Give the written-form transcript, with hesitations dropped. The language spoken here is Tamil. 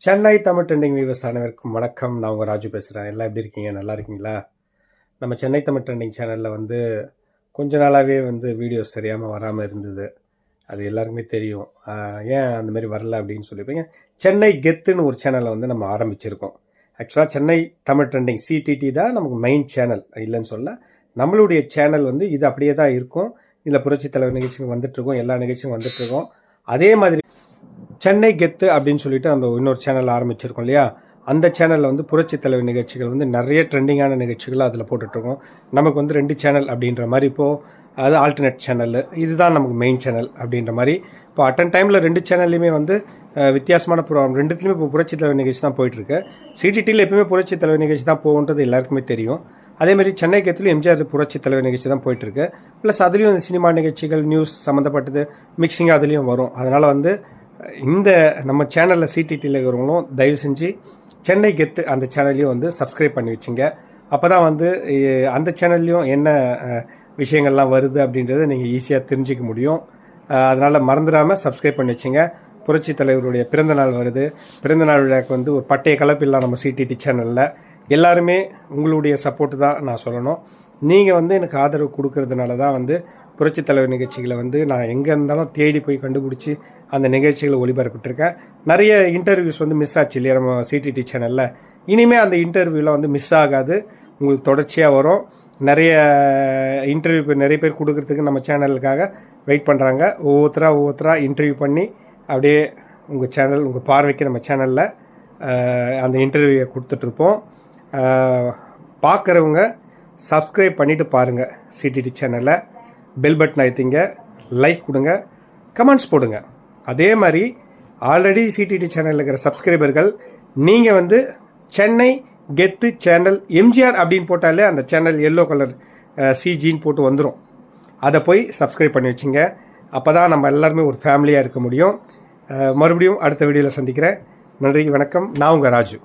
சென்னை தமிழ் ட்ரெண்டிங் வியூவர்ஸ் அனைவருக்கும் வணக்கம். நான் உங்கள் ராஜு பேசுகிறேன். எல்லாம் எப்படி இருக்கீங்க? நல்லா இருக்கீங்களா? நம்ம சென்னை தமிழ் ட்ரெண்டிங் சேனலில் கொஞ்ச நாளாகவே வீடியோஸ் தெரியாமல் வராமல் இருந்தது. அது எல்லாருக்குமே தெரியும். ஏன் அந்த மாதிரி வரல அப்படின்னு சொல்லியிருப்பீங்க. சென்னை கெத்துன்னு ஒரு சேனலை நம்ம ஆரம்பிச்சிருக்கோம். ஆக்சுவலாக சென்னை தமிழ் ட்ரெண்டிங் சிடிடி தான் நமக்கு மெயின் சேனல், இல்லைன்னு சொல்ல. நம்மளுடைய சேனல் இது அப்படியே தான் இருக்கும். இதில் புரட்சி தலைவர் நிகழ்ச்சிகள் வந்துட்டுருக்கோம், எல்லா நிகழ்ச்சியும் வந்துட்டுருக்கோம். அதே மாதிரி சென்னை கெத்து அப்படின்னு சொல்லிட்டு அந்த இன்னொரு சேனல் ஆரம்பிச்சிருக்கோம் இல்லையா? அந்த சேனலில் புரட்சி தலைவர் நிகழ்ச்சிகள் நிறைய ட்ரெண்டிங்கான நிகழ்ச்சிகள் அதில் போட்டுட்ருக்கோம். நமக்கு 2 சேனல் அப்படின்ற மாதிரி இப்போது அது ஆல்டர்னேட் சேனல், இதுதான் நமக்கு மெயின் சேனல் அப்படின்ற மாதிரி. இப்போ அட்டன் டைமில் 2 சேனல்லையுமே வித்தியாசமான ப்ரோக்ராம், 2த்துலையுமே இப்போ புரட்சி தலைவர் நிகழ்ச்சி தான் போயிட்டுருக்கு. சிடிடியில் எப்பவுமே புரட்சி தலைவர் நிகழ்ச்சி தான் போகுன்றது எல்லாருக்குமே தெரியும். அதேமாதிரி சென்னை கெத்துலையும் எம்ஜிஆர் புரட்சி தலைவர் நிகழ்ச்சி தான் போயிட்டுருக்கு. ப்ளஸ் அதுலேயும் சினிமா நிகழ்ச்சிகள், நியூஸ் சம்மந்தப்பட்டது மிக்சிங்காக அதுலேயும் வரும். அதனால் இந்த நம்ம சேனலில் சிடிடியில் இருக்கிறவங்களும் தயவு செஞ்சு சென்னை கெத்து அந்த சேனல்லையும் சப்ஸ்கிரைப் பண்ணி வச்சுங்க. அப்போ தான் அந்த சேனல்லையும் என்ன விஷயங்கள்லாம் வருது அப்படின்றத நீங்கள் ஈஸியாக தெரிஞ்சிக்க முடியும். அதனால் மறந்துடாமல் சப்ஸ்கிரைப் பண்ணி வச்சுங்க. புரட்சி தலைவருடைய பிறந்தநாள் வருது. பிறந்தநாள் விழாவுக்கு ஒரு பட்டைய கலப்பில்லாம் நம்ம சிடிடி சேனலில். எல்லாருமே உங்களுடைய சப்போர்ட்டு தான் நான் சொல்லணும். நீங்கள் எனக்கு ஆதரவு கொடுக்கறதுனால தான் புரட்சி தலைவர் நிகழ்ச்சிகளை நான் எங்கே இருந்தாலும் தேடி போய் கண்டுபிடிச்சி அந்த நிகழ்ச்சிகளை ஒளிபரப்பிட்டிருக்கேன். நிறைய இன்டர்வியூஸ் மிஸ் ஆச்சு இல்லையா நம்ம சிடிடி சேனலில். இனிமேல் அந்த இன்டர்வியூலாம் மிஸ் ஆகாது, உங்களுக்கு தொடர்ச்சியாக வரும். நிறைய இன்டர்வியூ நிறைய பேர் கொடுக்கறதுக்கு நம்ம சேனலுக்காக வெயிட் பண்ணுறாங்க. ஒவ்வொருத்தராக இன்டர்வியூ பண்ணி அப்படியே உங்கள் சேனல், உங்கள் பார்வைக்கு நம்ம சேனலில் அந்த இன்டர்வியூவை கொடுத்துட்ருப்போம். பார்க்குறவங்க சப்ஸ்கிரைப் பண்ணிவிட்டு பாருங்கள் சிடிடி சேனலை. பெல் பட்டன் அழுத்திங்க, லைக் கொடுங்க, கமெண்ட்ஸ் போடுங்க. அதே மாதிரி ஆல்ரெடி சிடிடி சேனலில் இருக்கிற சப்ஸ்கிரைபர்கள் நீங்கள் சென்னை கெத்து சேனல் எம்ஜிஆர் அப்படின்னு போட்டாலே அந்த சேனல் எல்லோ கலர் சிஜின்னு போட்டு வந்துடும். அதை போய் சப்ஸ்கிரைப் பண்ணி வச்சுங்க. அப்போ தான் நம்ம எல்லாருமே ஒரு ஃபேமிலியாக இருக்க முடியும். மறுபடியும் அடுத்த வீடியோவில் சந்திக்கிறேன். நன்றி, வணக்கம். நான் உங்கள் ராஜு.